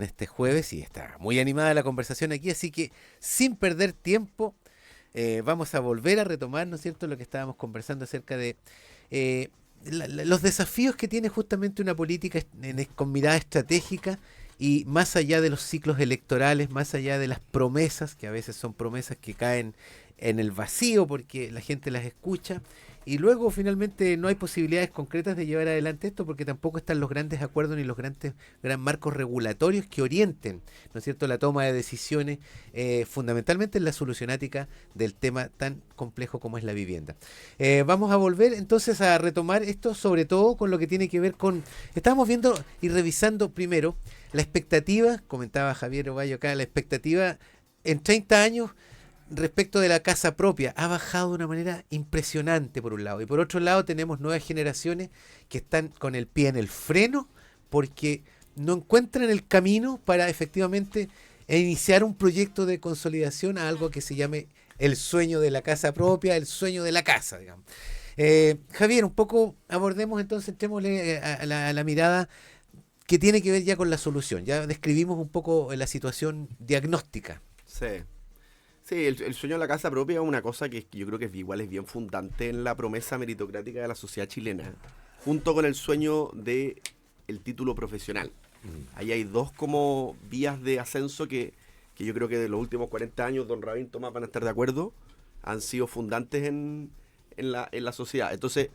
Este jueves y está muy animada la conversación aquí, así que sin perder tiempo vamos a volver a retomar, ¿no es cierto?, lo que estábamos conversando acerca de eh, los desafíos que tiene justamente una política con mirada estratégica y más allá de los ciclos electorales, más allá de las promesas, que a veces son promesas que caen en el vacío porque la gente las escucha y luego finalmente no hay posibilidades concretas de llevar adelante esto porque tampoco están los grandes acuerdos ni los gran marcos regulatorios que orienten, ¿no es cierto?, la toma de decisiones fundamentalmente en la solucionática del tema tan complejo como es la vivienda. Vamos a volver entonces a retomar esto, sobre todo con lo que tiene que ver con... Estábamos viendo y revisando primero la expectativa, comentaba Javier Ovalle acá, la expectativa en 30 años respecto de la casa propia ha bajado de una manera impresionante por un lado y por otro lado tenemos nuevas generaciones que están con el pie en el freno porque no encuentran el camino para efectivamente iniciar un proyecto de consolidación a algo que se llame el sueño de la casa propia, el sueño de la casa, digamos. Javier, un poco abordemos entonces, entrémosle a la mirada que tiene que ver ya con la solución. Ya describimos un poco la situación diagnóstica. Sí. Sí, el sueño de la casa propia es una cosa que yo creo que igual es bien fundante en la promesa meritocrática de la sociedad chilena, junto con el sueño de el título profesional. Ahí hay dos como vías de ascenso que yo creo que de los últimos 40 años, don Rabín, Tomás van a estar de acuerdo, han sido fundantes en la sociedad. Entonces,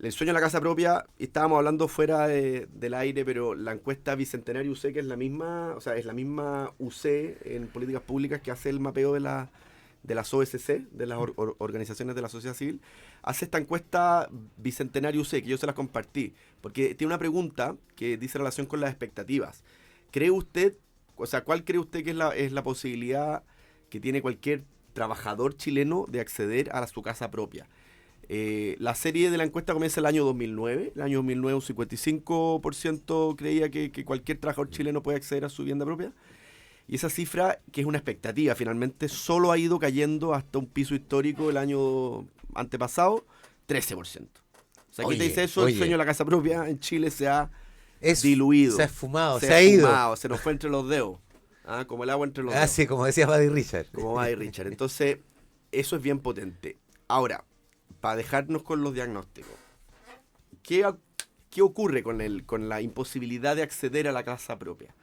el sueño de la casa propia, estábamos hablando fuera del aire, pero la encuesta Bicentenario UC, que es la misma, o sea, es la misma UC en políticas públicas que hace el mapeo de las OSC, de las organizaciones de la sociedad civil, hace esta encuesta Bicentenario UC, que yo se las compartí, porque tiene una pregunta que dice relación con las expectativas. ¿Cree usted, o sea, cuál cree usted que es la posibilidad que tiene cualquier trabajador chileno de acceder a su casa propia? La serie de la encuesta comienza el año 2009. El año 2009 un 55% creía que cualquier trabajador chileno puede acceder a su vivienda propia. Y esa cifra, que es una expectativa, finalmente solo ha ido cayendo hasta un piso histórico el año antepasado, 13%. O sea, ¿qué te dice eso? El sueño de la casa propia en Chile se ha diluido. Se ha esfumado, se ha ido. Se nos fue entre los dedos. Como el agua entre los dedos. Así como decía Buddy Richard. Como Buddy Richard. Entonces, eso es bien potente. Ahora, para dejarnos con los diagnósticos, ¿qué ocurre con la imposibilidad de acceder a la casa propia?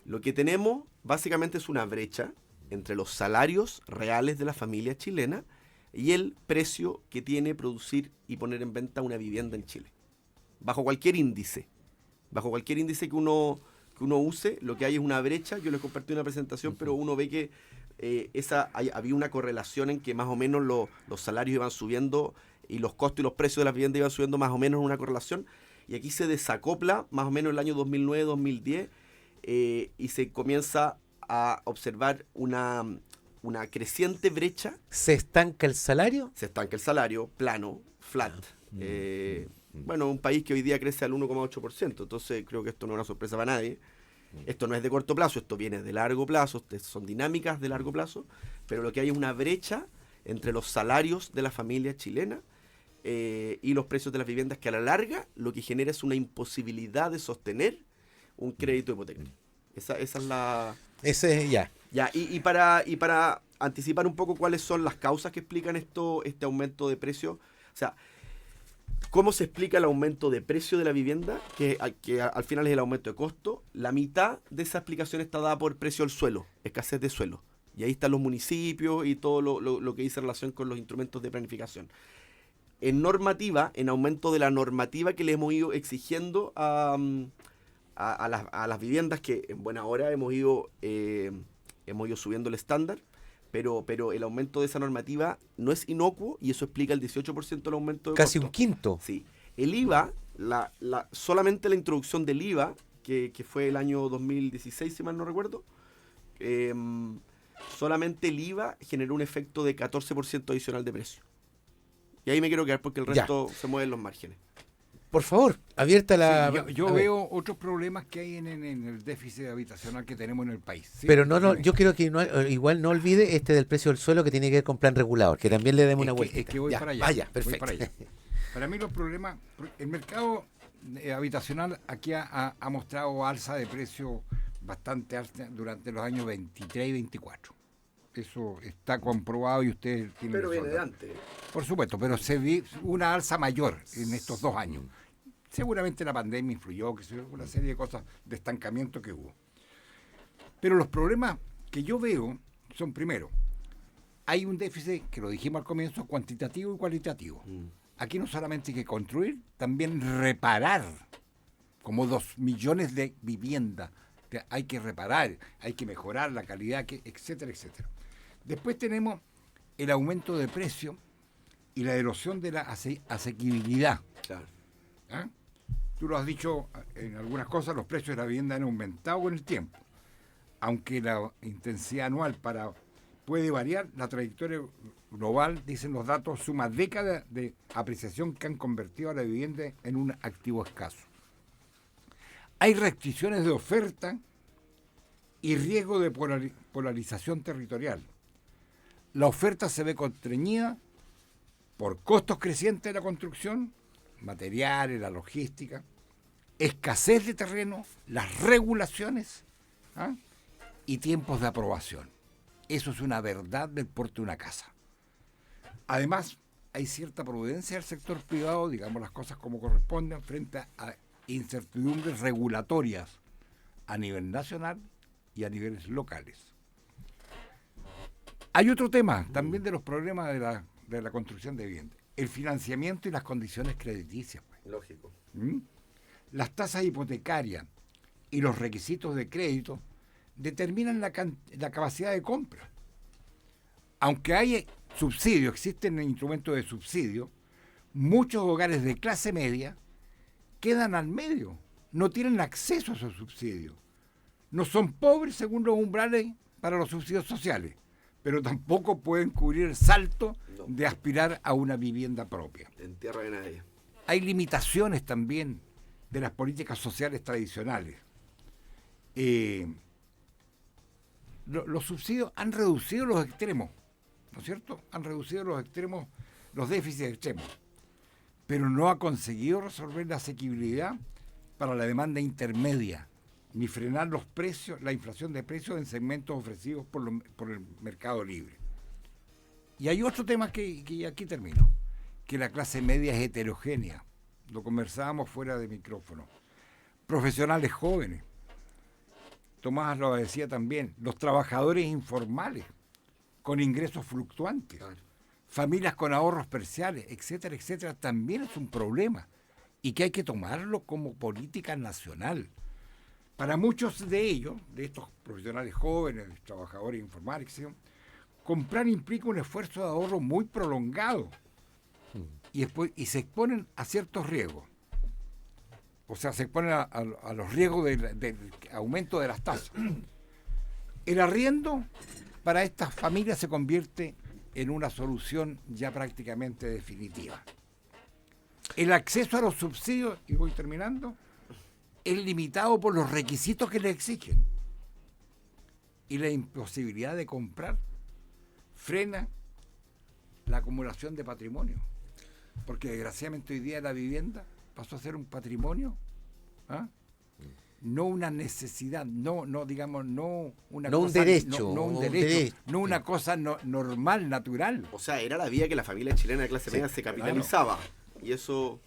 Lo que tenemos básicamente es una brecha entre los salarios reales de la familia chilena y el precio que tiene producir y poner en venta una vivienda en Chile. Bajo cualquier índice que uno use, lo que hay es una brecha. Yo les compartí una presentación, pero uno ve que había una correlación en que más o menos los salarios iban subiendo y los costos y los precios de las viviendas iban subiendo más o menos en una correlación, y aquí se desacopla más o menos el año 2009-2010 y se comienza a observar una creciente brecha. ¿Se estanca el salario? Se estanca el salario, plano, flat. Bueno, un país que hoy día crece al 1,8%, entonces creo que esto no es una sorpresa para nadie. Esto no es de corto plazo, esto viene de largo plazo, son dinámicas de largo plazo, pero lo que hay es una brecha entre los salarios de la familia chilena y los precios de las viviendas, que a la larga lo que genera es una imposibilidad de sostener un crédito hipotecario. Esa es la... Ese ya. Ya, y para anticipar un poco cuáles son las causas que explican este aumento de precio, o sea, ¿cómo se explica el aumento de precio de la vivienda? Que al final es el aumento de costo. La mitad de esa explicación está dada por precio del suelo, escasez de suelo. Y ahí están los municipios y todo lo que dice relación con los instrumentos de planificación. En normativa, en aumento de la normativa que le hemos ido exigiendo a las viviendas, que en buena hora hemos ido subiendo el estándar, pero el aumento de esa normativa no es inocuo y eso explica el 18% del aumento de casi costo. Un quinto. Sí. El IVA, solamente la introducción del IVA, que fue el año 2016, si mal no recuerdo, solamente el IVA generó un efecto de 14% adicional de precio. Y ahí me quiero quedar porque el resto se mueven los márgenes. Por favor, abierta la... Sí, yo veo otros problemas que hay en el déficit habitacional que tenemos en el país. ¿Sí? Pero yo quiero que igual no olvide este del precio del suelo que tiene que ver con plan regulador, que también le demos una vuelta. Es que voy para allá. Vaya, perfecto. Voy para allá. Para mí los problemas, el mercado habitacional aquí ha mostrado alza de precio bastante alta durante los años 23 y 24. Eso está comprobado y ustedes tienen Pero viene razón. de antes. Por supuesto, pero se vio una alza mayor en estos 2 años. Seguramente la pandemia influyó, que se una serie de cosas de estancamiento que hubo. Pero los problemas que yo veo son, primero, hay un déficit, que lo dijimos al comienzo, cuantitativo y cualitativo. Aquí no solamente hay que construir, también reparar, como 2 millones de viviendas. Hay que reparar, hay que mejorar la calidad, etcétera, etcétera. Después tenemos el aumento de precio y la erosión de la asequibilidad. Claro. ¿Ah? Tú lo has dicho en algunas cosas, los precios de la vivienda han aumentado con el tiempo. Aunque la intensidad anual puede variar, la trayectoria global, dicen los datos, suma décadas de apreciación que han convertido a la vivienda en un activo escaso. Hay restricciones de oferta y riesgo de polarización territorial. La oferta se ve constreñida por costos crecientes de la construcción, materiales, la logística, escasez de terreno, las regulaciones, ¿ah? Y tiempos de aprobación. Eso es una verdad del porte de una casa. Además, hay cierta prudencia del sector privado, digamos las cosas como corresponden, frente a incertidumbres regulatorias a nivel nacional y a niveles locales. Hay otro tema también de los problemas de la construcción de vivienda, el financiamiento y las condiciones crediticias. Lógico. Las tasas hipotecarias y los requisitos de crédito determinan la capacidad de compra. Aunque hay subsidios, existen instrumentos de subsidio, muchos hogares de clase media quedan al medio, no tienen acceso a esos subsidios. No son pobres según los umbrales para los subsidios sociales, pero tampoco pueden cubrir el salto de aspirar a una vivienda propia. En tierra de nadie. Hay limitaciones también de las políticas sociales tradicionales. Los subsidios han reducido los extremos, ¿no es cierto? Han reducido los extremos, los déficits extremos, pero no ha conseguido resolver la asequibilidad para la demanda intermedia, ni frenar los precios, la inflación de precios en segmentos ofrecidos por el mercado libre. Y hay otro tema que aquí termino, que la clase media es heterogénea, lo conversábamos fuera de micrófono. Profesionales jóvenes, Tomás lo decía también, los trabajadores informales, con ingresos fluctuantes, claro, familias con ahorros parciales, etcétera, etcétera, también es un problema y que hay que tomarlo como política nacional. Para muchos de ellos, de estos profesionales jóvenes, trabajadores informales, etcétera, comprar implica un esfuerzo de ahorro muy prolongado y se exponen a ciertos riesgos. O sea, se exponen a los riesgos del aumento de las tasas. El arriendo para estas familias se convierte en una solución ya prácticamente definitiva. El acceso a los subsidios, y voy terminando, es limitado por los requisitos que le exigen. Y la imposibilidad de comprar frena la acumulación de patrimonio. Porque desgraciadamente hoy día la vivienda pasó a ser un patrimonio, no una necesidad, no una cosa, un derecho, no un derecho, no una cosa normal, natural. O sea, era la vía que la familia chilena de clase media se capitalizaba. Claro. Y eso...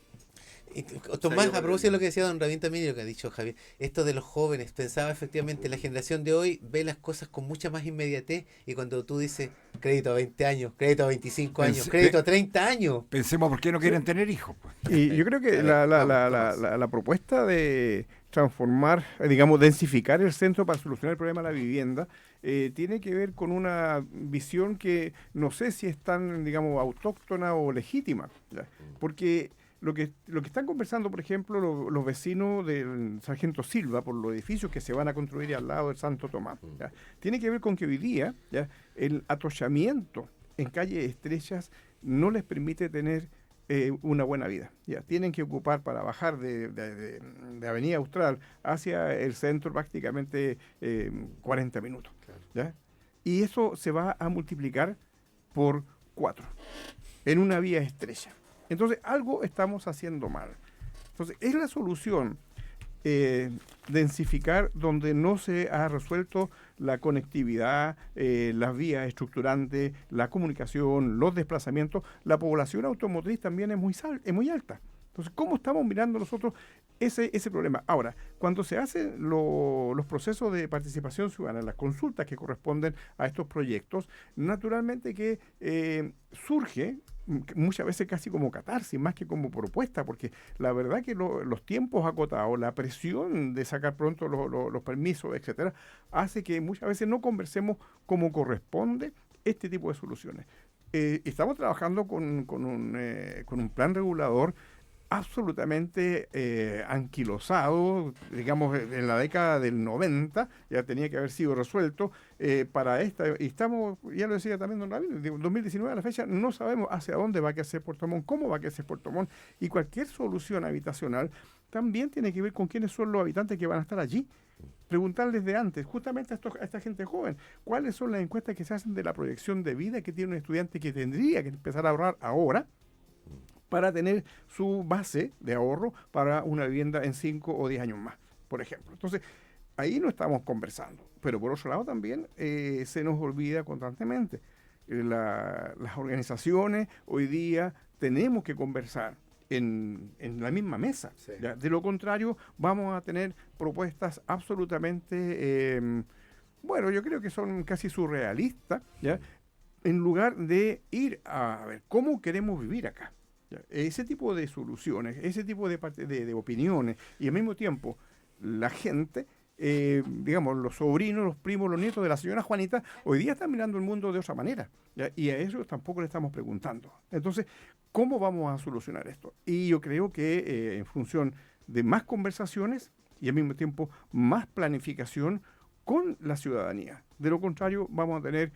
Tomás, a propósito de lo que decía don Rabín también y lo que ha dicho Javier, esto de los jóvenes, pensaba efectivamente, la generación de hoy ve las cosas con mucha más inmediatez y cuando tú dices crédito a 20 años, crédito a 25 años, crédito a 30 años. Pensemos por qué no quieren tener hijos. Pues. Y yo creo que la propuesta de transformar, digamos, densificar el centro para solucionar el problema de la vivienda tiene que ver con una visión que no sé si es tan, digamos, autóctona o legítima, ¿ya? Porque lo que están conversando, por ejemplo, los vecinos del Sargento Silva por los edificios que se van a construir al lado del Santo Tomás, ¿ya? Tiene que ver con que hoy día, ¿ya?, el atochamiento en calles estrechas no les permite tener una buena vida. ¿Ya? Tienen que ocupar para bajar de Avenida Austral hacia el centro prácticamente 40 minutos. Claro. ¿Ya? Y eso se va a multiplicar por 4 en una vía estrecha. Entonces, algo estamos haciendo mal. Entonces, es la solución densificar donde no se ha resuelto la conectividad, las vías estructurantes, la comunicación, los desplazamientos. La población automotriz también es muy alta. Entonces, ¿cómo estamos mirando nosotros ese problema? Ahora, cuando se hacen los procesos de participación ciudadana, las consultas que corresponden a estos proyectos, naturalmente que surge muchas veces casi como catarsis, más que como propuesta, porque la verdad que los tiempos acotados, la presión de sacar pronto los permisos, etcétera, hace que muchas veces no conversemos como corresponde este tipo de soluciones. Estamos trabajando con un plan regulador absolutamente anquilosado, digamos, en la década del 90, ya tenía que haber sido resuelto para esta, y estamos, ya lo decía también don Ramiro, de 2019 a la fecha, no sabemos hacia dónde va a crecer Puerto Montt, cómo va a crecer Puerto Montt, y cualquier solución habitacional también tiene que ver con quiénes son los habitantes que van a estar allí. Preguntarles de antes, justamente a esta gente joven, cuáles son las encuestas que se hacen de la proyección de vida que tiene un estudiante que tendría que empezar a ahorrar ahora, para tener su base de ahorro para una vivienda en 5 o 10 años más, por ejemplo. Entonces, ahí no estamos conversando. Pero por otro lado también se nos olvida constantemente. Las organizaciones hoy día tenemos que conversar en la misma mesa. Sí. ¿Ya? De lo contrario, vamos a tener propuestas absolutamente, bueno, yo creo que son casi surrealistas, ¿ya? En lugar de ir a ver cómo queremos vivir acá. Ese tipo de soluciones, ese tipo de opiniones, y al mismo tiempo la gente, digamos, los sobrinos, los primos, los nietos de la señora Juanita, hoy día están mirando el mundo de otra manera, ¿ya? Y a eso tampoco le estamos preguntando. Entonces, ¿cómo vamos a solucionar esto? Y yo creo que en función de más conversaciones y al mismo tiempo más planificación con la ciudadanía. De lo contrario, vamos a tener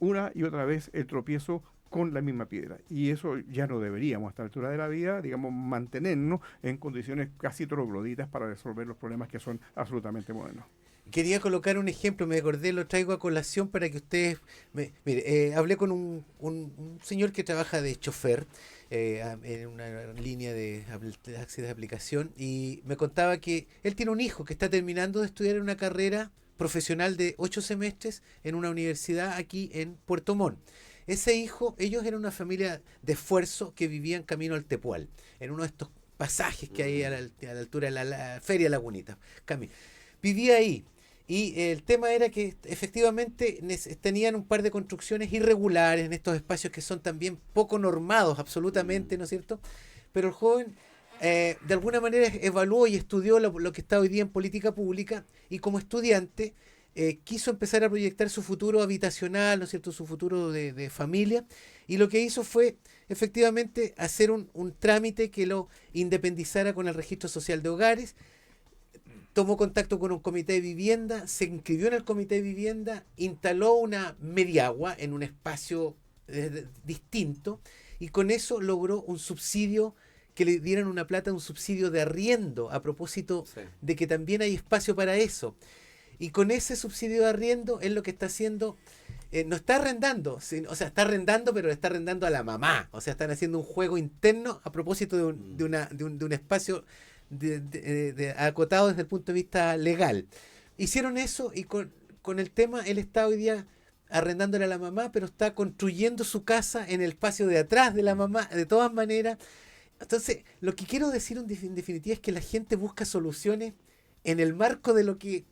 una y otra vez el tropiezo con la misma piedra. Y eso ya no deberíamos a esta altura de la vida, digamos, mantenernos en condiciones casi trogloditas para resolver los problemas que son absolutamente modernos. Quería colocar un ejemplo, me acordé, lo traigo a colación para que ustedes... Mire, hablé con un señor que trabaja de chofer en una línea de taxis de aplicación y me contaba que él tiene un hijo que está terminando de estudiar una carrera profesional de 8 semestres en una universidad aquí en Puerto Montt. Ese hijo, ellos eran una familia de esfuerzo que vivían camino al Tepual, en uno de estos pasajes que hay a la altura de la Feria Lagunita. Vivía ahí. Y el tema era que efectivamente tenían un par de construcciones irregulares en estos espacios que son también poco normados absolutamente, ¿no es cierto? Pero el joven de alguna manera evaluó y estudió lo que está hoy día en política pública y como estudiante quiso empezar a proyectar su futuro habitacional, ¿no es cierto?, su futuro de familia, y lo que hizo fue efectivamente hacer un trámite que lo independizara con el registro social de hogares. Tomó contacto con un comité de vivienda, se inscribió en el comité de vivienda, instaló una mediagua en un espacio distinto y con eso logró un subsidio, que le dieran una plata, un subsidio de arriendo, a propósito de que también hay espacio para eso. Y con ese subsidio de arriendo, él lo que está haciendo, no está arrendando, o sea, está arrendando, pero le está arrendando a la mamá. O sea, están haciendo un juego interno a propósito de un espacio acotado desde el punto de vista legal. Hicieron eso y con el tema, él está hoy día arrendándole a la mamá, pero está construyendo su casa en el espacio de atrás de la mamá, de todas maneras. Entonces, lo que quiero decir en definitiva es que la gente busca soluciones en el marco de lo que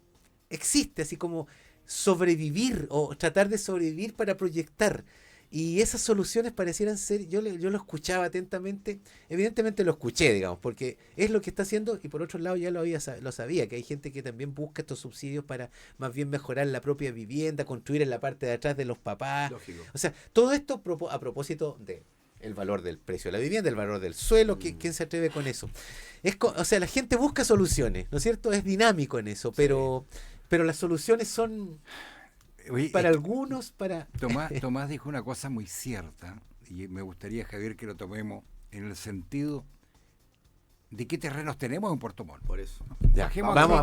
existe, así como sobrevivir o tratar de sobrevivir para proyectar. Y esas soluciones parecieran ser, yo lo escuchaba atentamente, evidentemente lo escuché, digamos, porque es lo que está haciendo, y por otro lado ya lo sabía, que hay gente que también busca estos subsidios para más bien mejorar la propia vivienda, construir en la parte de atrás de los papás. Lógico. O sea, todo esto a propósito de el valor del precio de la vivienda, el valor del suelo, ¿quién se atreve con eso? O sea, la gente busca soluciones, ¿no es cierto? Es dinámico en eso, pero las soluciones son para algunos, para... Tomás dijo una cosa muy cierta, y me gustaría, Javier, que lo tomemos en el sentido de qué terrenos tenemos en Puerto Montt. Por eso. Ya, vamos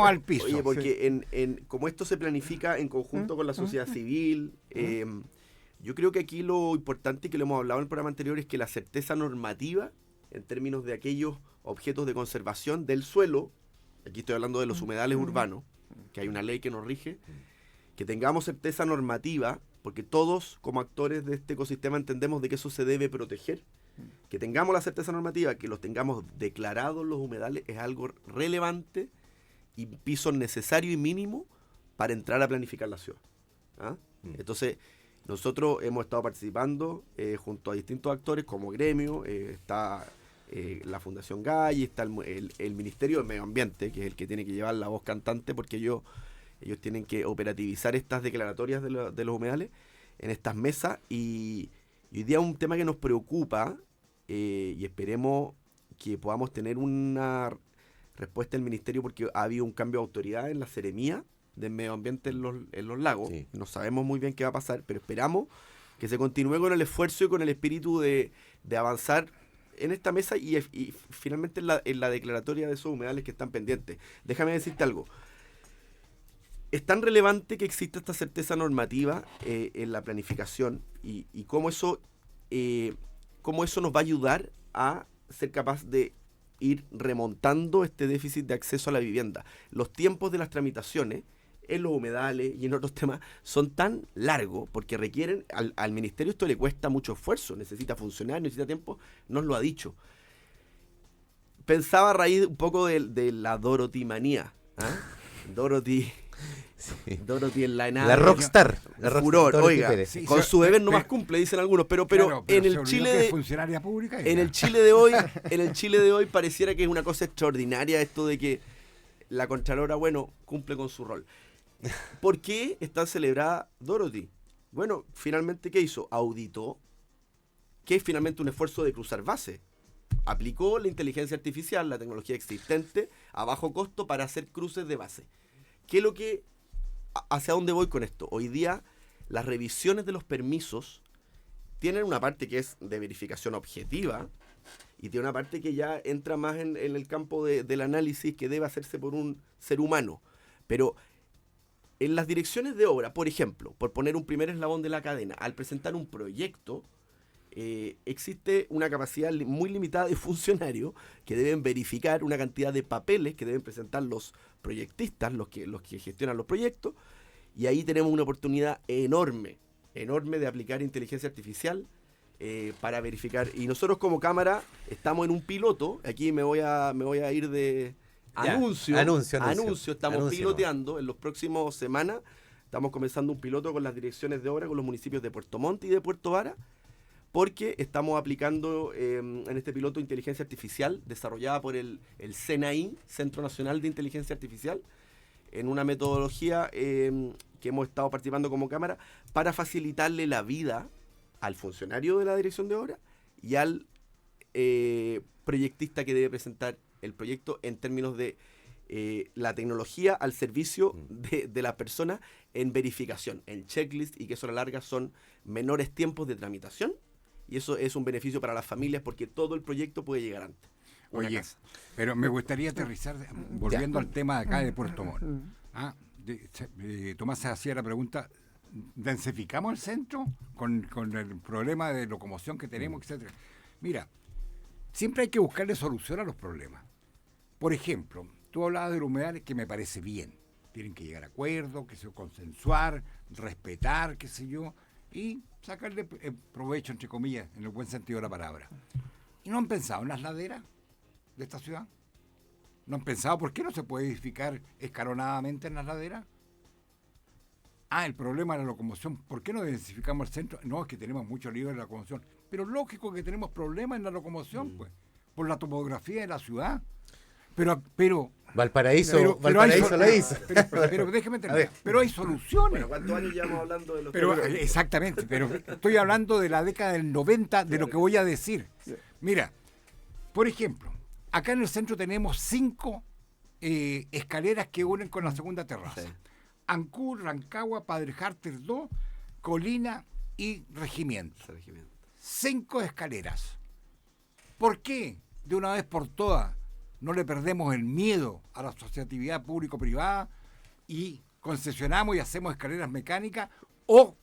al piso. Oye, porque como esto se planifica en conjunto con la sociedad civil, yo creo que aquí lo importante, que lo hemos hablado en el programa anterior, es que la certeza normativa en términos de aquellos objetos de conservación del suelo, aquí estoy hablando de los humedales urbanos, que hay una ley que nos rige, que tengamos certeza normativa, porque todos como actores de este ecosistema entendemos de que eso se debe proteger. Que tengamos la certeza normativa, que los tengamos declarados los humedales, es algo relevante y piso necesario y mínimo para entrar a planificar la ciudad. ¿Ah? Entonces, nosotros hemos estado participando junto a distintos actores como gremio, está la Fundación Gall, está el Ministerio de Medio Ambiente, que es el que tiene que llevar la voz cantante, porque ellos tienen que operativizar estas declaratorias de los humedales en estas mesas, y hoy día un tema que nos preocupa, y esperemos que podamos tener una respuesta del Ministerio, porque ha habido un cambio de autoridad en la Seremía del Medio Ambiente en los lagos. Sí. No sabemos muy bien qué va a pasar, pero esperamos que se continúe con el esfuerzo y con el espíritu de avanzar en esta mesa y finalmente en la declaratoria de esos humedales que están pendientes. Déjame decirte algo. Es tan relevante que exista esta certeza normativa en la planificación y cómo eso nos va a ayudar a ser capaz de ir remontando este déficit de acceso a la vivienda. Los tiempos de las tramitaciones en los humedales y en otros temas son tan largos porque requieren, al ministerio esto le cuesta mucho esfuerzo, necesita funcionar, necesita tiempo, nos lo ha dicho. Pensaba a raíz un poco de la Dorothy manía, ¿ah? Dorothy en la nada. La rockstar. Furor, oiga, sí, con su deber no más cumple, dicen algunos, pero claro, en el Chile de funcionaria pública, en el Chile de hoy pareciera que es una cosa extraordinaria esto de que la Contralora, bueno, cumple con su rol. ¿Por qué está celebrada Dorothy? Bueno, finalmente, ¿qué hizo? Auditó, que es finalmente un esfuerzo de cruzar base. Aplicó la inteligencia artificial, la tecnología existente, a bajo costo para hacer cruces de base. ¿Qué es lo que, hacia dónde voy con esto? Hoy día, las revisiones de los permisos tienen una parte que es de verificación objetiva y tiene una parte que ya entra más en el campo del análisis que debe hacerse por un ser humano. Pero en las direcciones de obra, por ejemplo, por poner un primer eslabón de la cadena, al presentar un proyecto, existe una capacidad muy limitada de funcionarios que deben verificar una cantidad de papeles que deben presentar los proyectistas, los que gestionan los proyectos, y ahí tenemos una oportunidad enorme de aplicar inteligencia artificial para verificar. Y nosotros como Cámara estamos en un piloto, aquí me voy a ir de anuncio, estamos piloteando en los próximos semanas, estamos comenzando un piloto con las direcciones de obra con los municipios de Puerto Montt y de Puerto Vara, porque estamos aplicando en este piloto inteligencia artificial desarrollada por el CNAI, Centro Nacional de Inteligencia Artificial, en una metodología que hemos estado participando como Cámara para facilitarle la vida al funcionario de la dirección de obra y al proyectista que debe presentar el proyecto en términos de la tecnología al servicio de la persona en verificación, en checklist, y que eso a la larga son menores tiempos de tramitación. Y eso es un beneficio para las familias porque todo el proyecto puede llegar antes. Oye, pero me gustaría aterrizar, volviendo al tema de acá de Puerto Montt. Tomás se hacía la pregunta, ¿densificamos el centro con el problema de locomoción que tenemos, etcétera? Mira, siempre hay que buscarle solución a los problemas. Por ejemplo, tú hablabas de los humedales, que me parece bien. Tienen que llegar a acuerdos, que se consensuar, respetar, qué sé yo, y sacarle provecho, entre comillas, en el buen sentido de la palabra. ¿Y no han pensado en las laderas de esta ciudad? ¿No han pensado por qué no se puede edificar escalonadamente en las laderas? El problema de la locomoción. ¿Por qué no densificamos el centro? No, es que tenemos mucho lío en la locomoción. Pero lógico que tenemos problemas en la locomoción, pues, por la topografía de la ciudad. Pero Valparaíso lo hizo. Pero déjeme terminar. Pero hay soluciones. Bueno, ¿cuántos años llevamos hablando de los exactamente, pero estoy hablando de la década del 90, de lo que voy a decir. Mira, por ejemplo, acá en el centro tenemos 5 escaleras que unen con la segunda terraza. Sí. Ancud, Rancagua, Padre Harter 2, Colina y Regimiento. 5 escaleras. ¿Por qué de una vez por todas no le perdemos el miedo a la asociatividad público-privada y concesionamos y hacemos escaleras mecánicas o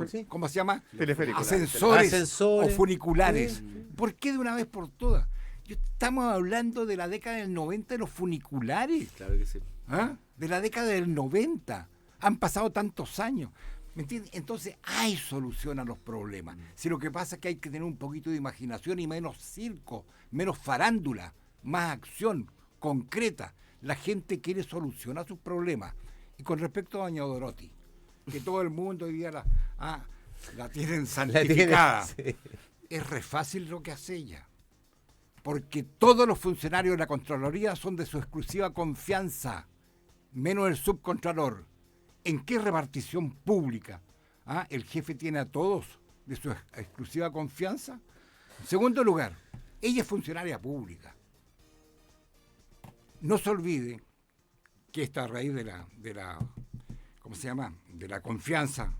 Sí. ¿cómo se llama? Teleférico. Ascensores o funiculares. Sí. ¿Por qué de una vez por todas? Estamos hablando de la década del 90 de los funiculares. Claro que sí. ¿Ah? De la década del 90. Han pasado tantos años. ¿Me entiendes? Entonces hay solución a los problemas. Si lo que pasa es que hay que tener un poquito de imaginación y menos circo, menos farándula, más acción concreta. La gente quiere solucionar sus problemas. Y con respecto a doña Dorothy, que todo el mundo hoy día la tienen santificada, Sí. es re fácil lo que hace ella. Porque todos los funcionarios de la Contraloría son de su exclusiva confianza, menos el subcontralor. ¿En qué repartición pública el jefe tiene a todos de su exclusiva confianza? En segundo lugar, ella es funcionaria pública. No se olvide que esta a raíz de la ¿cómo se llama? De la confianza.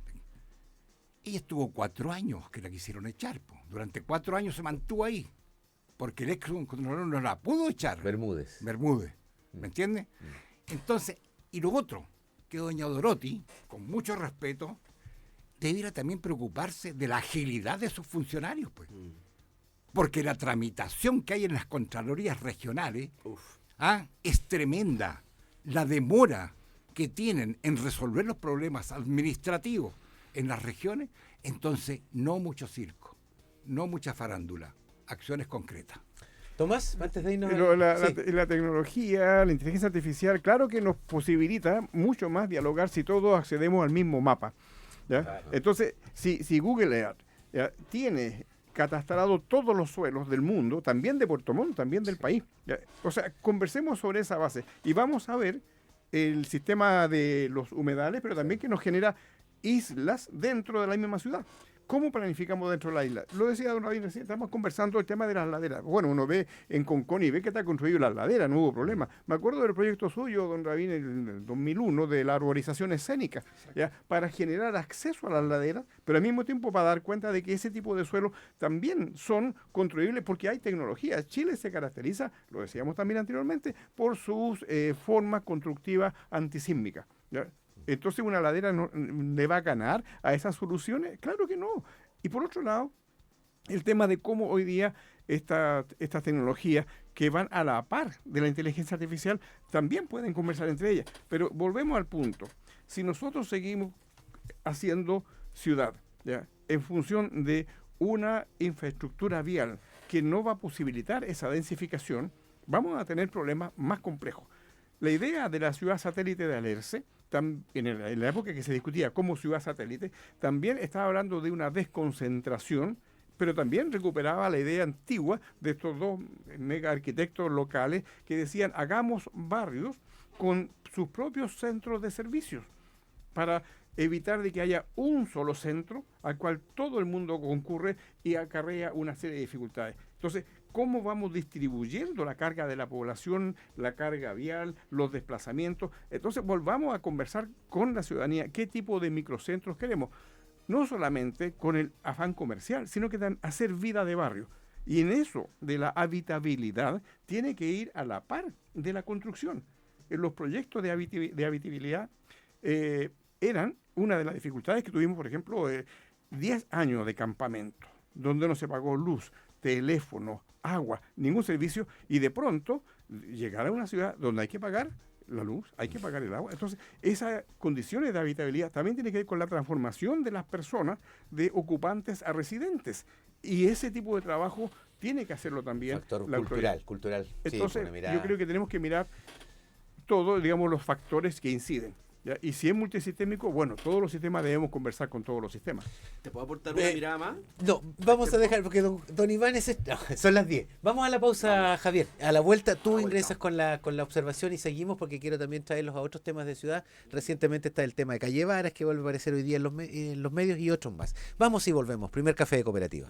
Ella estuvo 4 años que la quisieron echar. Durante 4 años se mantuvo ahí. Porque el ex contralor no la pudo echar. Bermúdez. ¿Me entiendes? Entonces, y lo otro, que doña Dorothy, con mucho respeto, debiera también preocuparse de la agilidad de sus funcionarios, pues. Porque la tramitación que hay en las contralorías regionales es tremenda. La demora que tienen en resolver los problemas administrativos en las regiones, entonces no mucho circo, no mucha farándula, acciones concretas. Tomás, antes de irnos... Pero Sí. la tecnología, la inteligencia artificial, claro que nos posibilita mucho más dialogar si todos accedemos al mismo mapa. ¿Ya? Claro. Entonces, si Google Earth tiene catastrado todos los suelos del mundo, también de Puerto Montt, también del país. ¿Ya? O sea, conversemos sobre esa base y vamos a ver el sistema de los humedales, pero también que nos genera islas dentro de la misma ciudad. ¿Cómo planificamos dentro de la isla? Lo decía don Rabín recién, estamos conversando el tema de las laderas. Bueno, uno ve en Concón y ve que está construido las laderas, no hubo problema. Me acuerdo del proyecto suyo, don Rabín, en el 2001, de la arborización escénica, ¿ya? Para generar acceso a las laderas, pero al mismo tiempo para dar cuenta de que ese tipo de suelos también son construibles porque hay tecnología. Chile se caracteriza, lo decíamos también anteriormente, por sus formas constructivas antisísmicas, ¿ya? Entonces, ¿una ladera no le va a ganar a esas soluciones? Claro que no. Y por otro lado, el tema de cómo hoy día estas tecnologías que van a la par de la inteligencia artificial también pueden conversar entre ellas. Pero volvemos al punto. Si nosotros seguimos haciendo ciudad, ¿ya? En función de una infraestructura vial que no va a posibilitar esa densificación, vamos a tener problemas más complejos. La idea de la ciudad satélite de Alerce, en la época que se discutía como ciudad satélite, también estaba hablando de una desconcentración, pero también recuperaba la idea antigua de estos dos mega arquitectos locales que decían, hagamos barrios con sus propios centros de servicios para evitar de que haya un solo centro al cual todo el mundo concurre y acarrea una serie de dificultades. Entonces, ¿cómo vamos distribuyendo la carga de la población, la carga vial, los desplazamientos? Entonces, volvamos a conversar con la ciudadanía qué tipo de microcentros queremos. No solamente con el afán comercial, sino que hacer vida de barrio. Y en eso de la habitabilidad tiene que ir a la par de la construcción. En los proyectos de habitabilidad eran una de las dificultades que tuvimos, por ejemplo, 10 años de campamento, donde no se pagó luz, teléfono, agua, ningún servicio, y de pronto llegar a una ciudad donde hay que pagar la luz, hay que pagar el agua. Entonces, esas condiciones de habitabilidad también tienen que ver con la transformación de las personas de ocupantes a residentes. Y ese tipo de trabajo tiene que hacerlo también Factor la autoridad. cultural. Entonces, Sí, yo creo que tenemos que mirar todos, digamos, los factores que inciden. ¿Ya? Y si es multisistémico, bueno, todos los sistemas debemos conversar con todos los sistemas. ¿Te puedo aportar una mirada más? No, vamos a dejar, porque don Iván no, son las 10. Vamos a la pausa, Javier. A la vuelta tú ingresas con la observación y seguimos, porque quiero también traerlos a otros temas de ciudad. Recientemente está el tema de Calle Varas, que vuelve a aparecer hoy día en los medios, y otros más. Vamos y volvemos. Primer café de cooperativa.